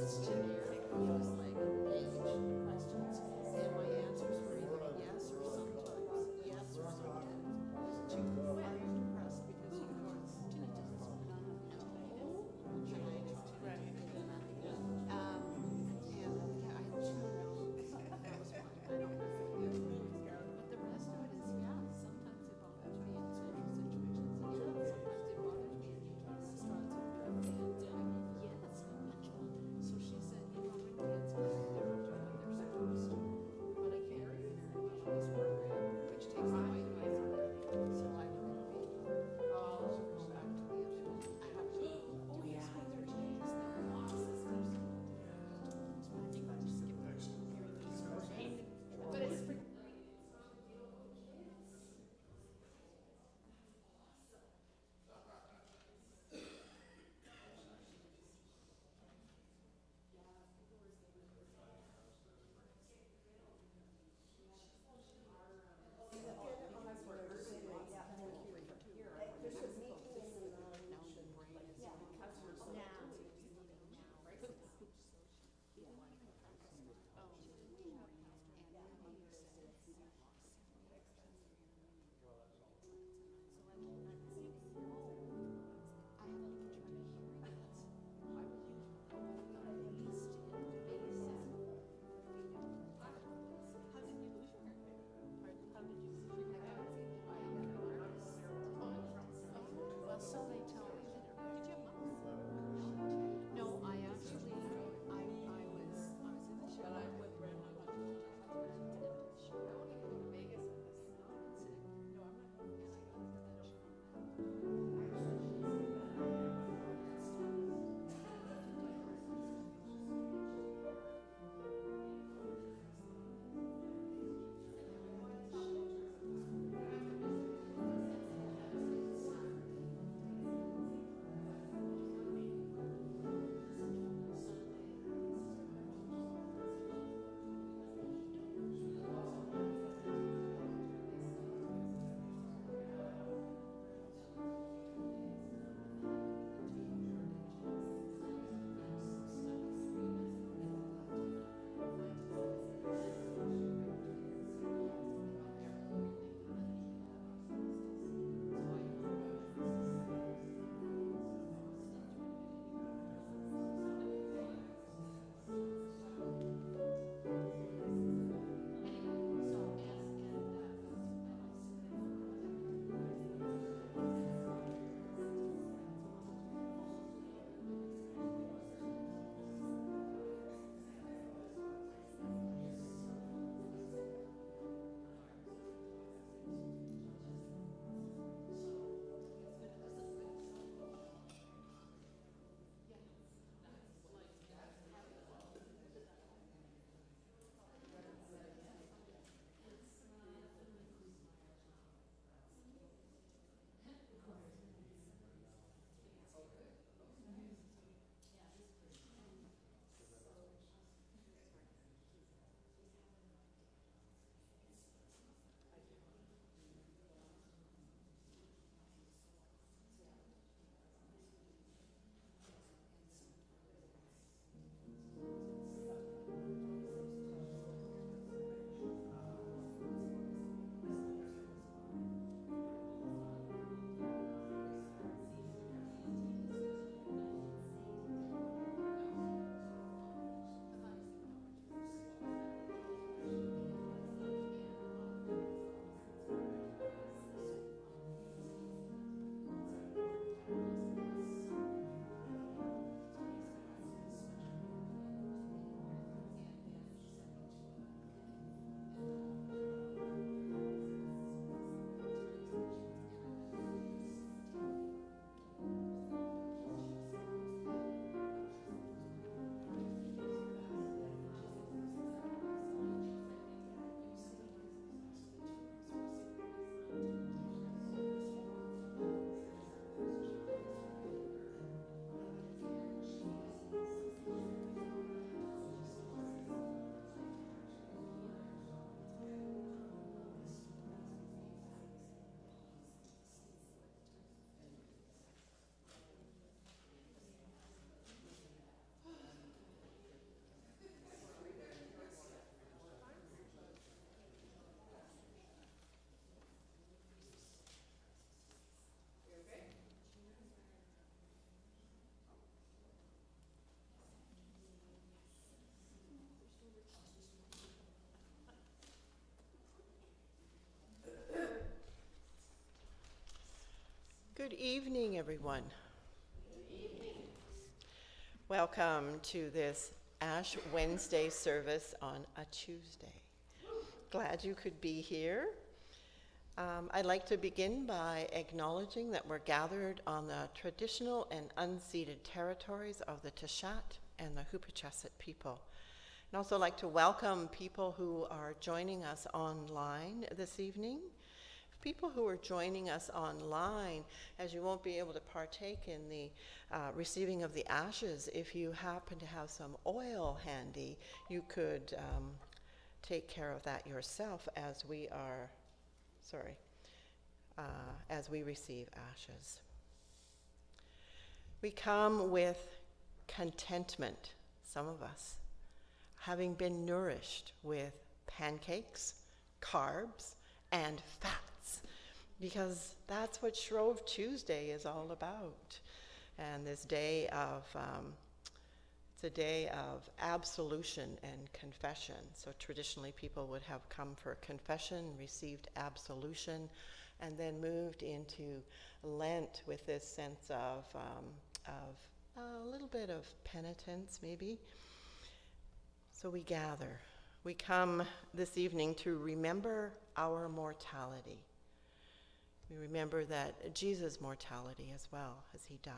just generic. It was like page questions, and my answers were either yes or sometimes yes or sometimes. She were depressed because she goes, Tina doesn't speak. No. And I know Tina did. And yeah, I don't know. That was fun. I don't know. But the rest of it is, yeah, sometimes it bothers me in social situations. And yeah, sometimes it bothers me in restaurants or events. Yes. So she said, when kids get there doing what they're supposed to. But Good evening, everyone. Welcome to this Ash Wednesday service on a Tuesday. Glad you could be here. I'd like to begin by acknowledging that we're gathered on the traditional and unceded territories of the Tishat and the Hupachaset people. I'd also like to welcome people who are joining us online this evening. People who are joining us online, as you won't be able to partake in the receiving of the ashes, if you happen to have some oil handy, you could take care of that yourself as we receive ashes. We come with contentment, some of us, having been nourished with pancakes, carbs, and fats, because that's what Shrove Tuesday is all about. And this day of, it's a day of absolution and confession. So traditionally people would have come for confession, received absolution, and then moved into Lent with this sense of a little bit of penitence, maybe. So we gather. We come this evening to remember our mortality. We remember that Jesus' mortality as well, as he died.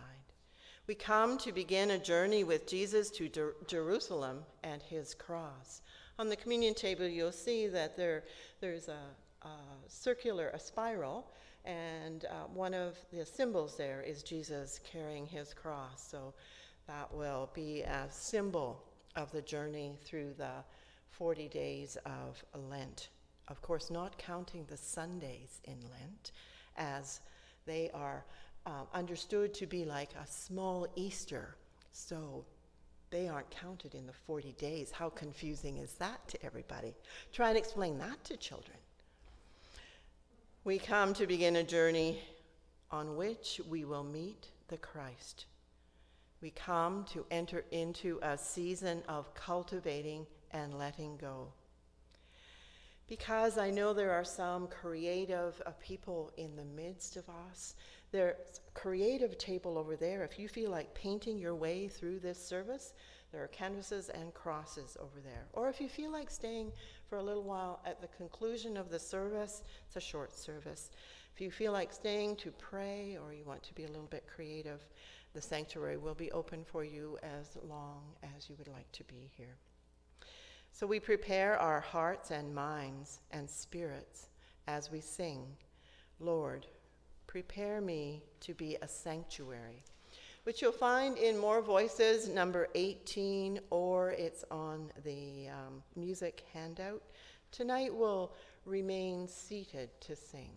We come to begin a journey with Jesus to Jerusalem and his cross. On the communion table, you'll see that there's a spiral, and one of the symbols there is Jesus carrying his cross. So that will be a symbol of the journey through the 40 days of Lent. Of course, not counting the Sundays in Lent, as they are understood to be like a small Easter. So they aren't counted in the 40 days. How confusing is that to everybody? Try and explain that to children. We come to begin a journey on which we will meet the Christ. We come to enter into a season of cultivating and letting go. Because I know there are some creative people in the midst of us. There's a creative table over there. If you feel like painting your way through this service, there are canvases and crosses over there. Or if you feel like staying for a little while at the conclusion of the service, it's a short service. If you feel like staying to pray or you want to be a little bit creative, the sanctuary will be open for you as long as you would like to be here. So we prepare our hearts and minds and spirits as we sing, Lord, prepare me to be a sanctuary, which you'll find in More Voices, number 18, or it's on the music handout. Tonight we'll remain seated to sing.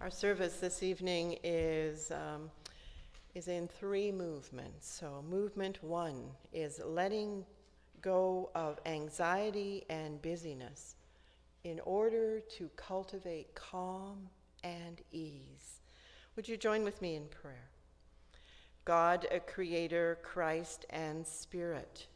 Our service this evening is in three movements. So movement one is letting go of anxiety and busyness in order to cultivate calm and ease. Would you join with me in prayer? God, a creator, Christ, and Spirit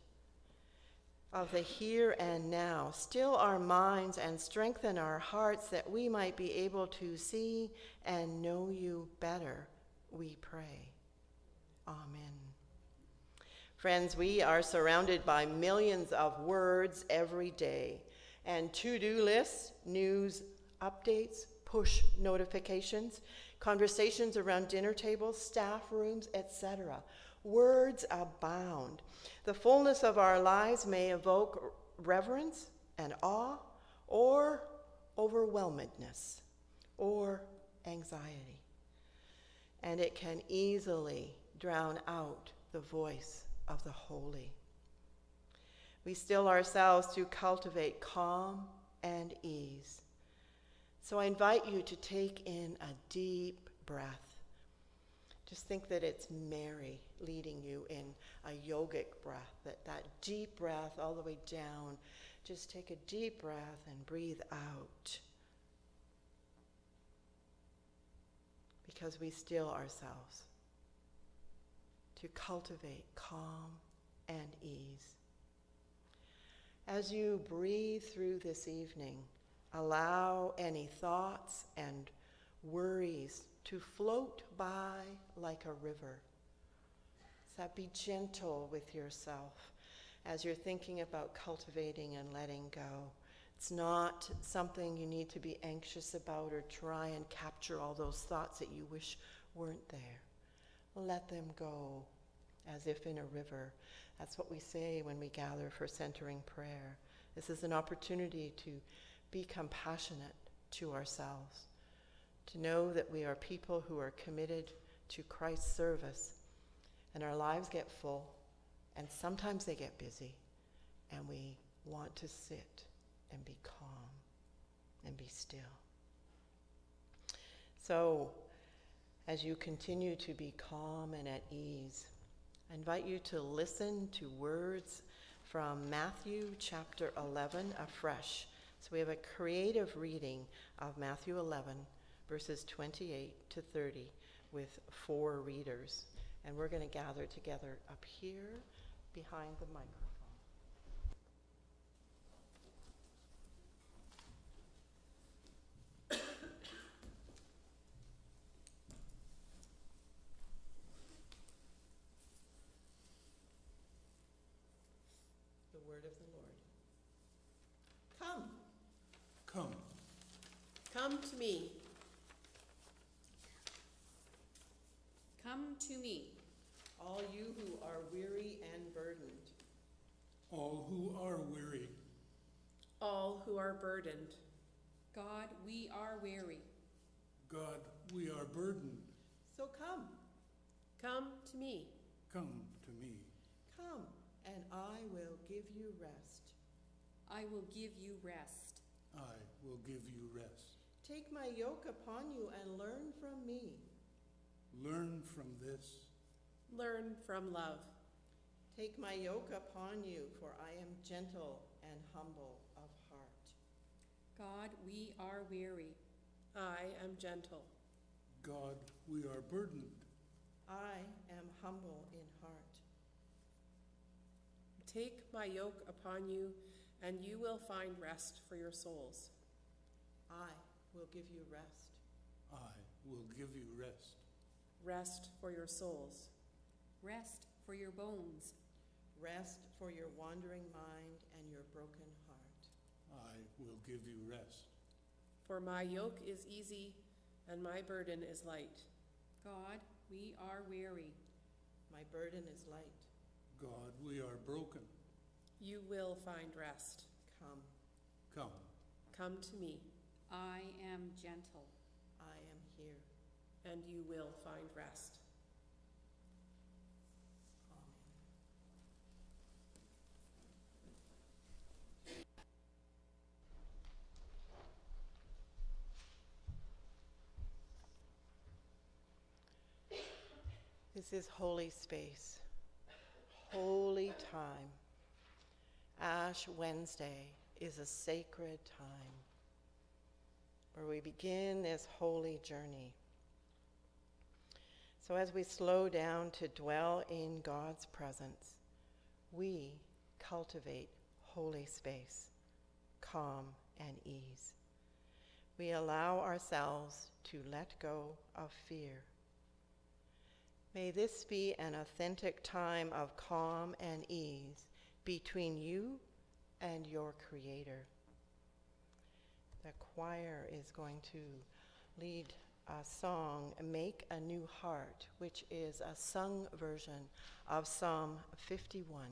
of the here and now, still our minds and strengthen our hearts that we might be able to see and know you better, we pray. Amen. Friends, we are surrounded by millions of words every day, and to-do lists, news updates, push notifications, conversations around dinner tables, staff rooms, etc. Words abound. The fullness of our lives may evoke reverence and awe, or overwhelmedness, or anxiety. And it can easily drown out the voice of the holy. We still ourselves to cultivate calm and ease. So I invite you to take in a deep breath. Just think that it's Mary leading you in a yogic breath, that deep breath all the way down. Just take a deep breath and breathe out. Because we still ourselves to cultivate calm and ease. As you breathe through this evening, allow any thoughts and worries to float by like a river. So be gentle with yourself as you're thinking about cultivating and letting go. It's not something you need to be anxious about or try and capture all those thoughts that you wish weren't there. Let them go as if in a river. That's what we say when we gather for centering prayer. This is an opportunity to be compassionate to ourselves, to know that we are people who are committed to Christ's service, and our lives get full, and sometimes they get busy, and we want to sit and be calm and be still. So, as you continue to be calm and at ease, I invite you to listen to words from Matthew chapter 11 afresh. So we have a creative reading of Matthew 11, verses 28 to 30, with 4 readers. And we're going to gather together up here behind the microphone. The word of the Lord. Come. Come. Come to me. Come to me, All you who are weary and burdened, All who are weary. All who are burdened. God, we are weary. God, we are burdened. so come. Come to me. Come to me. Come, and I will give you rest. I will give you rest. I will give you rest. Take my yoke upon you and learn from me. Learn from this. Learn from love. Take my yoke upon you, for I am gentle and humble of heart. God, we are weary. I am gentle. God, we are burdened. I am humble in heart. Take my yoke upon you, and you will find rest for your souls. I will give you rest. I will give you rest. Rest for your souls. Rest for your bones. Rest for your wandering mind and your broken heart. I will give you rest. For my yoke is easy, and my burden is light. God, we are weary. My burden is light. God, we are broken. You will find rest. Come. Come. Come to me, I am gentle. I am here. and you will find rest. This is holy space, holy time. Ash Wednesday is a sacred time where we begin this holy journey. So as we slow down to dwell in God's presence, we cultivate holy space, calm and ease. We allow ourselves to let go of fear May this be an authentic time of calm and ease between you and your Creator. The choir is going to lead a song, Make a New Heart, which is a sung version of Psalm 51.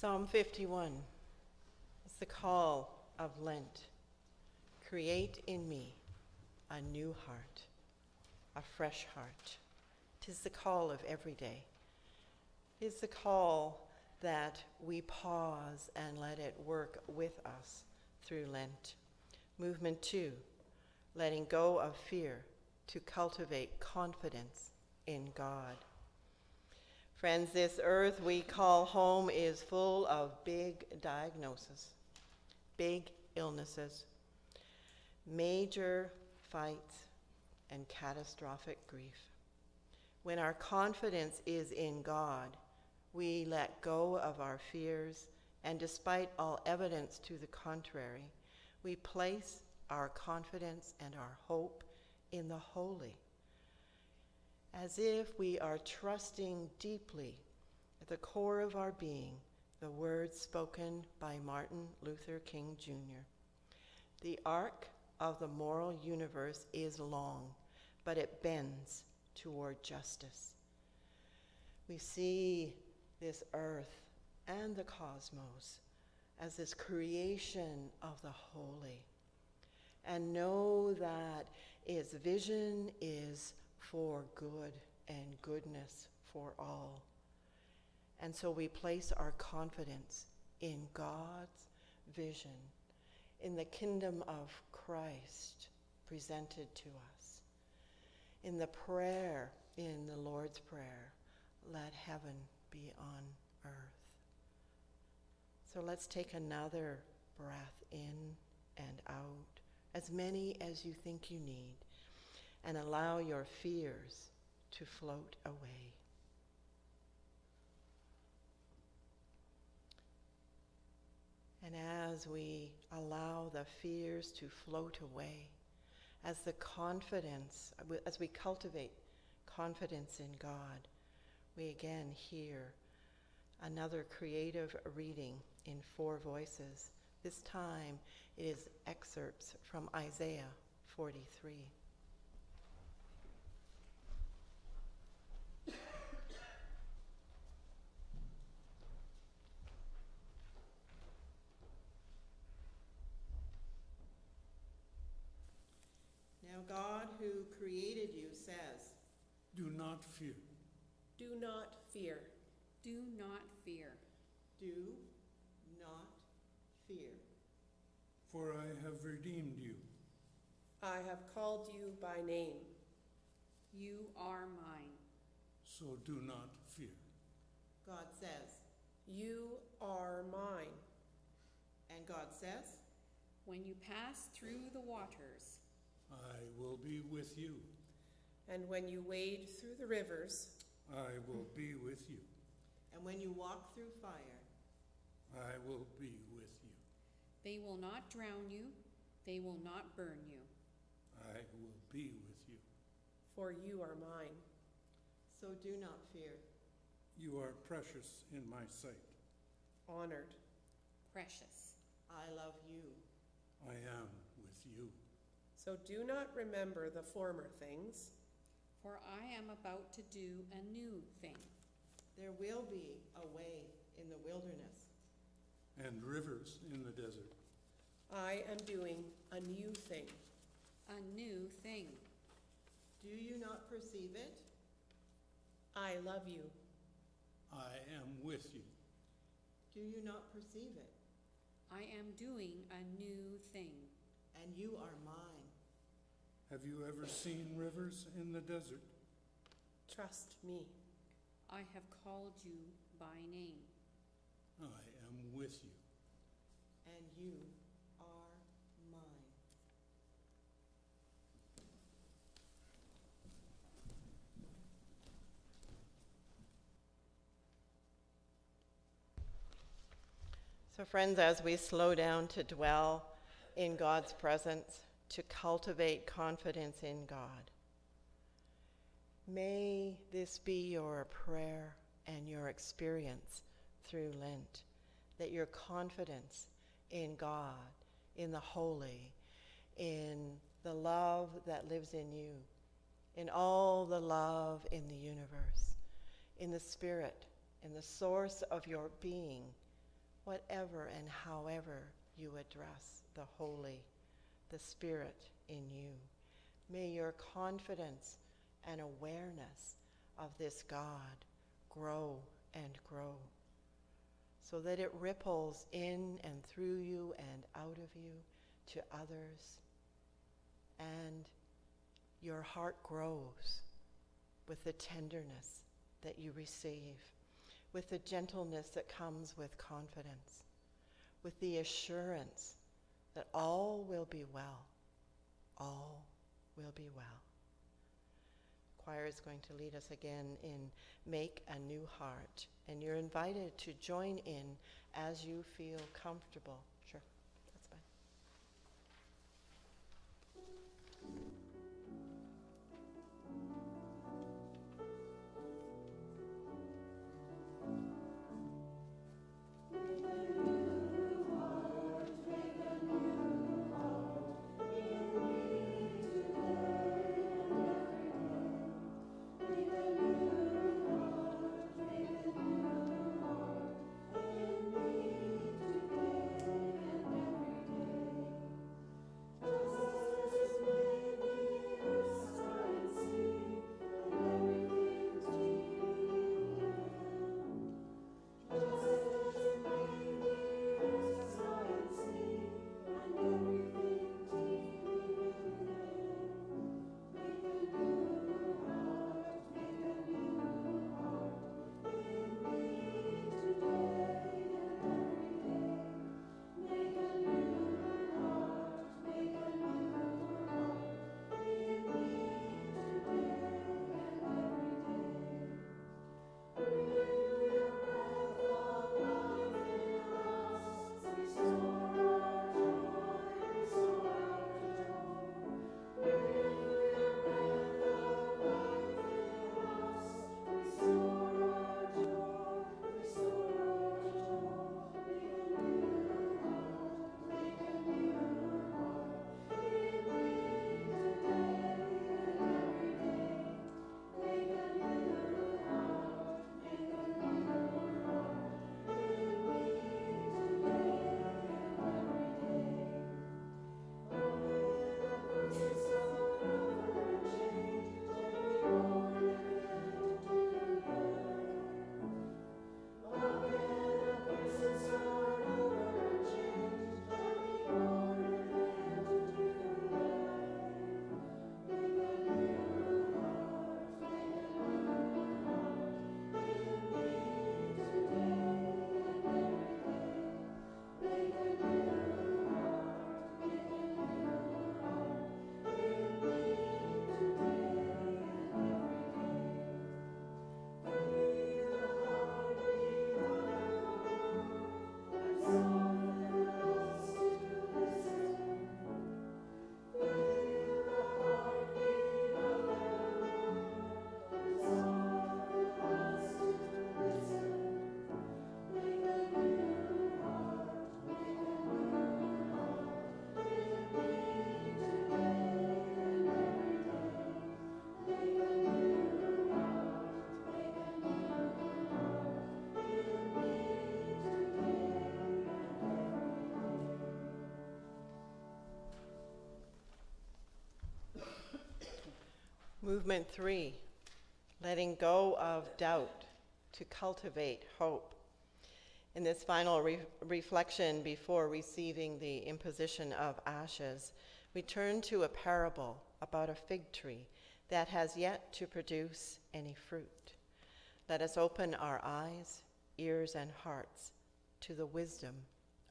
Psalm 51 is the call of Lent. Create in me a new heart, a fresh heart. 'Tis the call of every day. It is the call that we pause and let it work with us through Lent. Movement 2, letting go of fear to cultivate confidence in God. Friends, this earth we call home is full of big diagnoses, big illnesses, major fights, and catastrophic grief. When our confidence is in God, we let go of our fears, and despite all evidence to the contrary, we place our confidence and our hope in the holy, as if we are trusting deeply at the core of our being, the words spoken by Martin Luther King Jr. The arc of the moral universe is long, but it bends toward justice. We see this earth and the cosmos as this creation of the holy, and know that its vision is for good and goodness for all. And so we place our confidence in God's vision, in the kingdom of Christ presented to us, in the prayer, in the Lord's Prayer, let heaven be on earth. So let's take another breath in and out, as many as you think you need, and allow your fears to float away. And as we allow the fears to float away, as we cultivate confidence in God, we again hear another creative reading in 4 voices. This time it is excerpts from Isaiah 43. Now God, who created you, says, Do not fear. Do not fear. Do not fear. do not fear. For I have redeemed you. I have called you by name. You are mine. So do not fear. God says, You are mine. and God says, When you pass through the waters, I will be with you. And when you wade through the rivers, I will be with you. and when you walk through fire, I will be with you. they will not drown you, they will not burn you. I will be with you. for you are mine. so do not fear. You are precious in my sight. Honored. Precious. I love you. I am with you. So do not remember the former things. For I am about to do a new thing. There will be a way in the wilderness, And rivers in the desert. I am doing a new thing. A new thing. do you not perceive it? I love you. I am with you. Do you not perceive it? I am doing a new thing. And you are mine. Have you ever seen rivers in the desert? Trust me. I have called you by name. I am with you. And you are mine. So friends, as we slow down to dwell in God's presence, to cultivate confidence in God, may this be your prayer and your experience through Lent, that your confidence in God, in the holy, in the love that lives in you, in all the love in the universe, in the Spirit, in the source of your being, whatever and however you address the holy, the Spirit in you. May your confidence and awareness of this God grow and grow, so that it ripples in and through you and out of you to others, and your heart grows with the tenderness that you receive, with the gentleness that comes with confidence, with the assurance that all will be well. All will be well. Choir is going to lead us again in Make a New Heart, and you're invited to join in as you feel comfortable. Sure, that's fine. Movement 3, letting go of doubt to cultivate hope. In this final reflection before receiving the imposition of ashes, we turn to a parable about a fig tree that has yet to produce any fruit. Let us open our eyes, ears, and hearts to the wisdom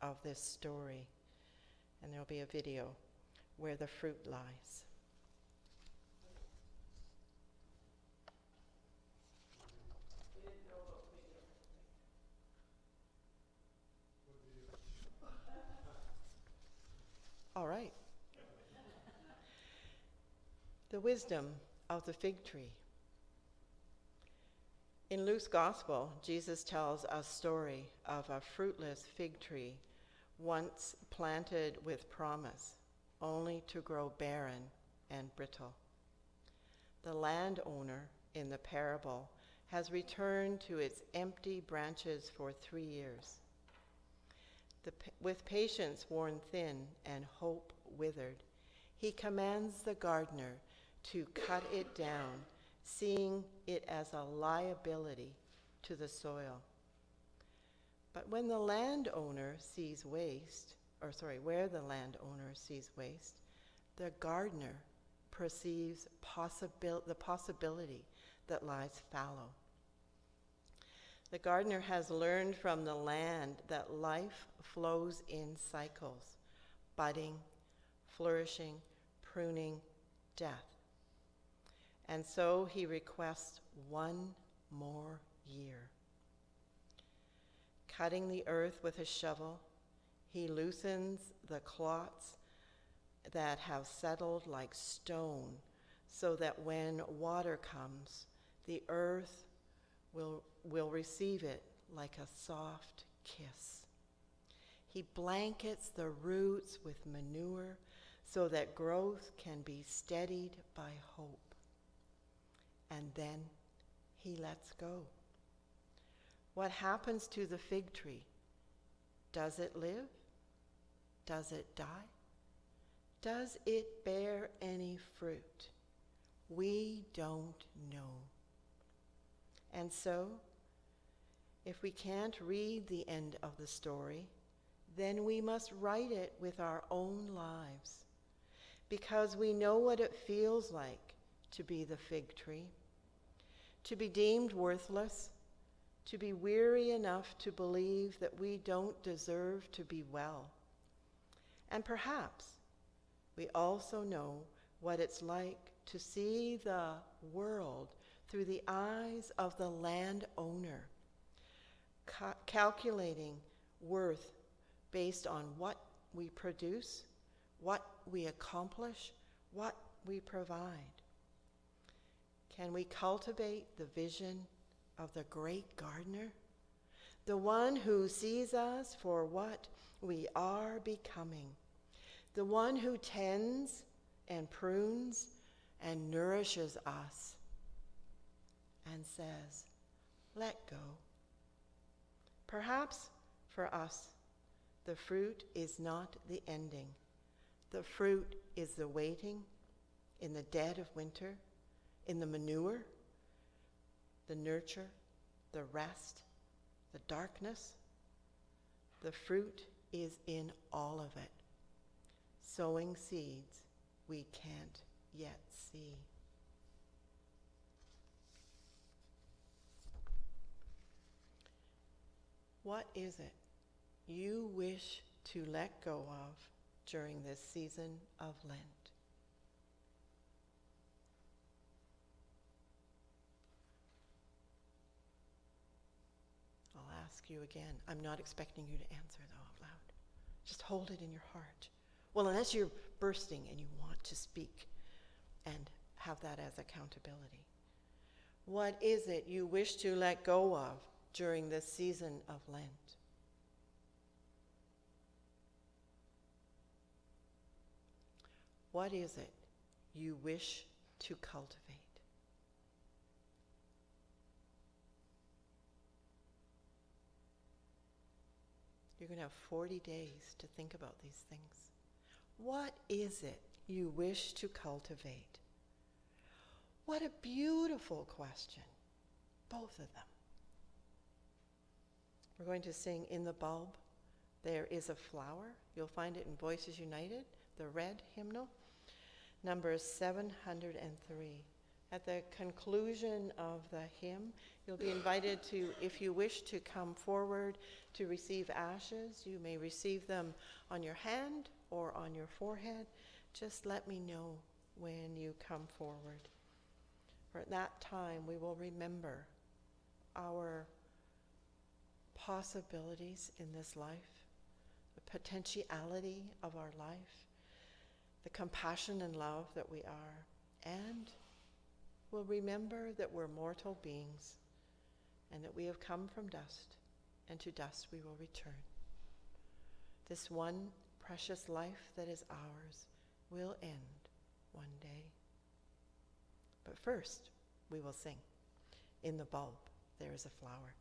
of this story. And there will be a video where the fruit lies. All right. The wisdom of the fig tree. In Luke's Gospel, Jesus tells a story of a fruitless fig tree once planted with promise, only to grow barren and brittle. The landowner in the parable has returned to its empty branches for 3 years. With patience worn thin and hope withered, he commands the gardener to cut it down, seeing it as a liability to the soil. But when the landowner sees waste, where the landowner sees waste, the gardener perceives the possibility that lies fallow. The gardener has learned from the land that life flows in cycles: budding, flourishing, pruning, death. And so he requests 1 more year. Cutting the earth with a shovel, he loosens the clots that have settled like stone, so that when water comes, the earth will receive it like a soft kiss. He blankets the roots with manure so that growth can be steadied by hope. And then he lets go. What happens to the fig tree? Does it live? Does it die? Does it bear any fruit? We don't know. And so, if we can't read the end of the story, then we must write it with our own lives, because we know what it feels like to be the fig tree, to be deemed worthless, to be weary enough to believe that we don't deserve to be well. And perhaps we also know what it's like to see the world through the eyes of the landowner, calculating worth based on what we produce, what we accomplish, what we provide. Can we cultivate the vision of the great gardener, the one who sees us for what we are becoming, the one who tends and prunes and nourishes us and says, let go? Perhaps for us, the fruit is not the ending. The fruit is the waiting in the dead of winter, in the manure, the nurture, the rest, the darkness. The fruit is in all of it, sowing seeds we can't yet see. What is it you wish to let go of during this season of Lent? I'll ask you again. I'm not expecting you to answer, though, out loud. Just hold it in your heart. Well, unless you're bursting and you want to speak and have that as accountability. What is it you wish to let go of during this season of Lent? What is it you wish to cultivate? You're going to have 40 days to think about these things. What is it you wish to cultivate? What a beautiful question, both of them. We're going to sing In the Bulb, There is a Flower. You'll find it in Voices United, the red hymnal, number 703. At the conclusion of the hymn, you'll be invited to, if you wish to come forward to receive ashes, you may receive them on your hand or on your forehead. Just let me know when you come forward. For at that time, we will remember our possibilities in this life, the potentiality of our life, the compassion and love that we are, and we'll remember that we're mortal beings and that we have come from dust, and to dust we will return. This one precious life that is ours will end one day. But first, we will sing, In the Bulb, There is a Flower.